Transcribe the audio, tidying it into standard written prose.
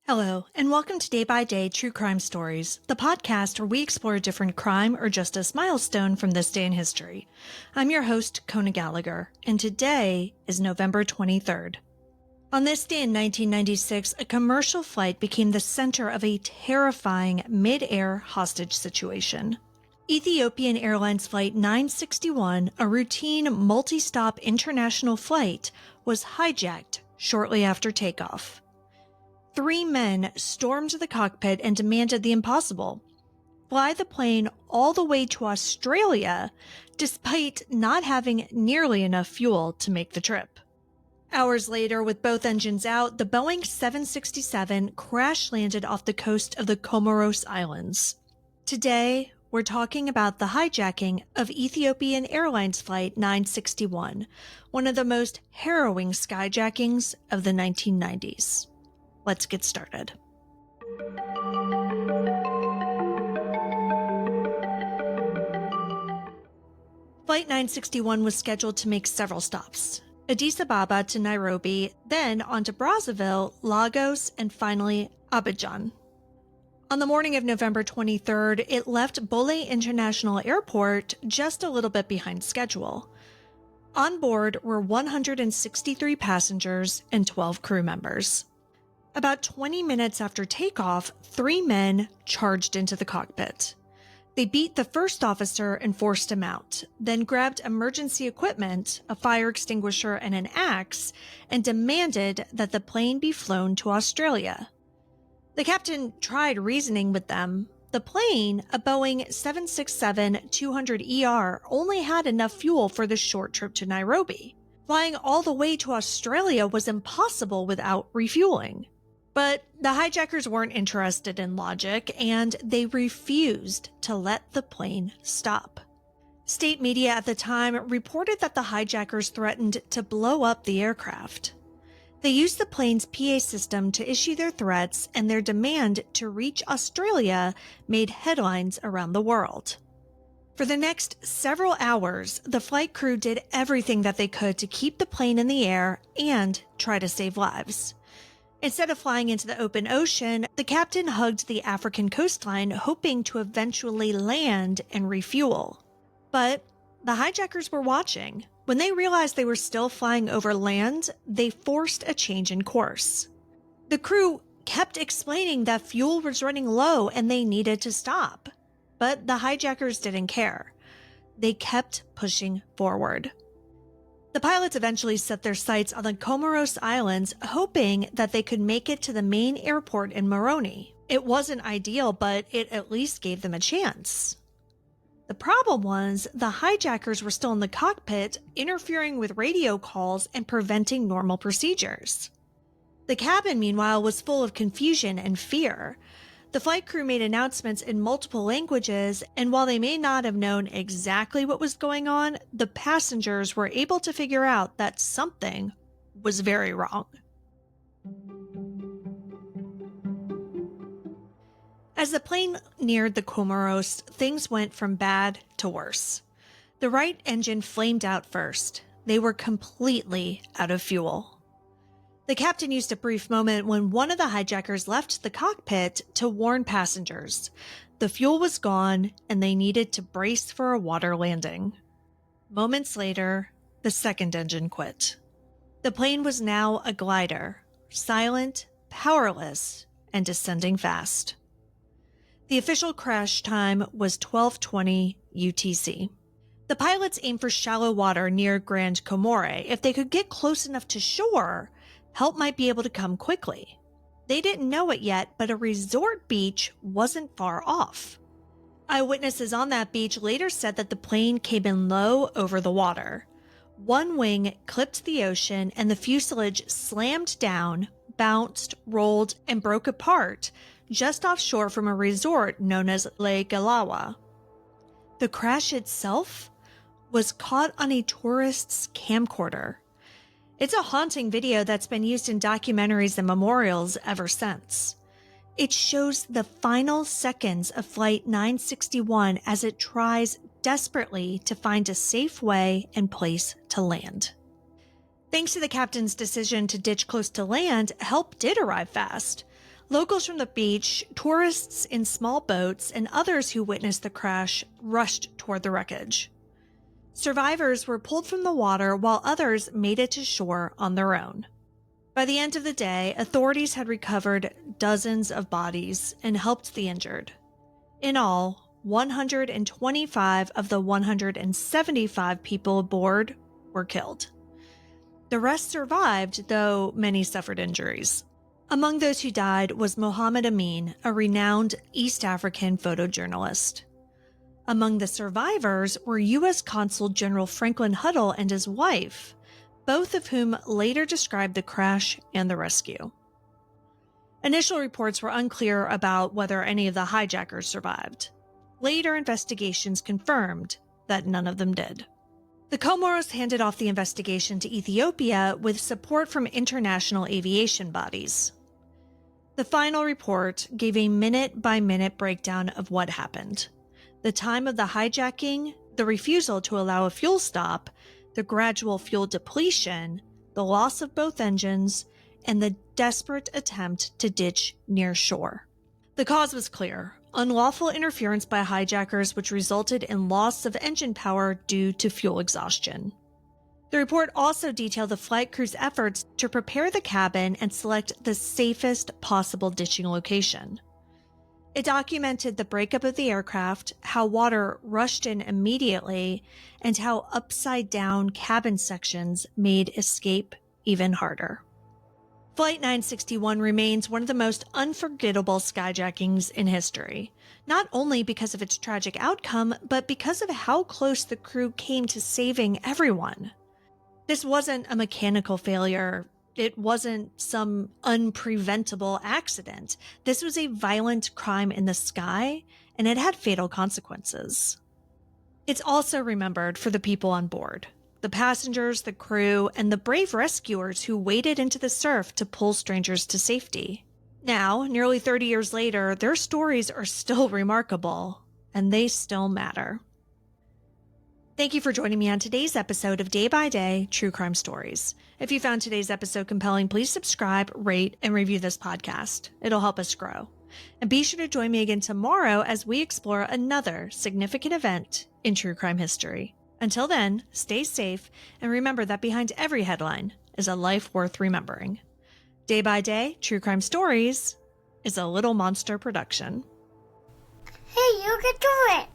Hello, and welcome to Day by Day True Crime Stories, the podcast where we explore a different crime or justice milestone from this day in history. I'm your host, Kona Gallagher, and today is November 23rd. On this day in 1996, a commercial flight became the center of a terrifying mid-air hostage situation. Ethiopian Airlines Flight 961, a routine multi-stop international flight, was hijacked shortly after takeoff. 3 men stormed the cockpit and demanded the impossible: fly the plane all the way to Australia, despite not having nearly enough fuel to make the trip. Hours later, with both engines out, the Boeing 767 crash-landed off the coast of the Comoros Islands. Today, we're talking about the hijacking of Ethiopian Airlines Flight 961, one of the most harrowing skyjackings of the 1990s. Let's get started. Flight 961 was scheduled to make several stops: Addis Ababa to Nairobi, then on to Brazzaville, Lagos, and finally Abidjan. On the morning of November 23rd, it left Bole International Airport just a little bit behind schedule. On board were 163 passengers and 12 crew members. About 20 minutes after takeoff, 3 men charged into the cockpit. They beat the first officer and forced him out, then grabbed emergency equipment, a fire extinguisher and an axe, and demanded that the plane be flown to Australia. The captain tried reasoning with them. The plane, a Boeing 767-200ER, only had enough fuel for the short trip to Nairobi. Flying all the way to Australia was impossible without refueling. But the hijackers weren't interested in logic, and they refused to let the plane stop. State media at the time reported that the hijackers threatened to blow up the aircraft. They used the plane's PA system to issue their threats, and their demand to reach Australia made headlines around the world. For the next several hours, the flight crew did everything that they could to keep the plane in the air and try to save lives. Instead of flying into the open ocean, the captain hugged the African coastline, hoping to eventually land and refuel. But the hijackers were watching. When they realized they were still flying over land, they forced a change in course. The crew kept explaining that fuel was running low and they needed to stop. But the hijackers didn't care. They kept pushing forward. The pilots eventually set their sights on the Comoros Islands, hoping that they could make it to the main airport in Moroni. It wasn't ideal, but it at least gave them a chance. The problem was the hijackers were still in the cockpit, interfering with radio calls and preventing normal procedures. The cabin, meanwhile, was full of confusion and fear. The flight crew made announcements in multiple languages, and while they may not have known exactly what was going on, the passengers were able to figure out that something was very wrong. As the plane neared the Comoros, things went from bad to worse. The right engine flamed out first. They were completely out of fuel. The captain used a brief moment when one of the hijackers left the cockpit to warn passengers. The fuel was gone, and they needed to brace for a water landing. Moments later, the second engine quit. The plane was now a glider, silent, powerless, and descending fast. The official crash time was 12:20 UTC. The pilots aimed for shallow water near Grand Comore. If they could get close enough to shore, help might be able to come quickly. They didn't know it yet, but a resort beach wasn't far off. Eyewitnesses on that beach later said that the plane came in low over the water. One wing clipped the ocean, and the fuselage slammed down, bounced, rolled, and broke apart just offshore from a resort known as Lake Galawa. The crash itself was caught on a tourist's camcorder. It's a haunting video that's been used in documentaries and memorials ever since. It shows the final seconds of Flight 961 as it tries desperately to find a safe way and place to land. Thanks to the captain's decision to ditch close to land, help did arrive fast. Locals from the beach, tourists in small boats, and others who witnessed the crash rushed toward the wreckage. Survivors were pulled from the water while others made it to shore on their own. By the end of the day, authorities had recovered dozens of bodies and helped the injured. In all, 125 of the 175 people aboard were killed. The rest survived, though many suffered injuries. Among those who died was Mohammed Amin, a renowned East African photojournalist. Among the survivors were U.S. Consul General Franklin Huddle and his wife, both of whom later described the crash and the rescue. Initial reports were unclear about whether any of the hijackers survived. Later investigations confirmed that none of them did. The Comoros handed off the investigation to Ethiopia with support from international aviation bodies. The final report gave a minute-by-minute breakdown of what happened: the time of the hijacking, the refusal to allow a fuel stop, the gradual fuel depletion, the loss of both engines, and the desperate attempt to ditch near shore. The cause was clear: unlawful interference by hijackers, which resulted in loss of engine power due to fuel exhaustion. The report also detailed the flight crew's efforts to prepare the cabin and select the safest possible ditching location. It documented the breakup of the aircraft, how water rushed in immediately, and how upside-down cabin sections made escape even harder. Flight 961 remains one of the most unforgettable skyjackings in history, not only because of its tragic outcome, but because of how close the crew came to saving everyone. This wasn't a mechanical failure. It wasn't some unpreventable accident. This was a violent crime in the sky, and it had fatal consequences. It's also remembered for the people on board: the passengers, the crew, and the brave rescuers who waded into the surf to pull strangers to safety. Now, nearly 30 years later, their stories are still remarkable, and they still matter. Thank you for joining me on today's episode of Day by Day True Crime Stories. If you found today's episode compelling, please subscribe, rate, and review this podcast. It'll help us grow. And be sure to join me again tomorrow as we explore another significant event in true crime history. Until then, stay safe and remember that behind every headline is a life worth remembering. Day by Day True Crime Stories is a Little Monster production. Hey, you can do it!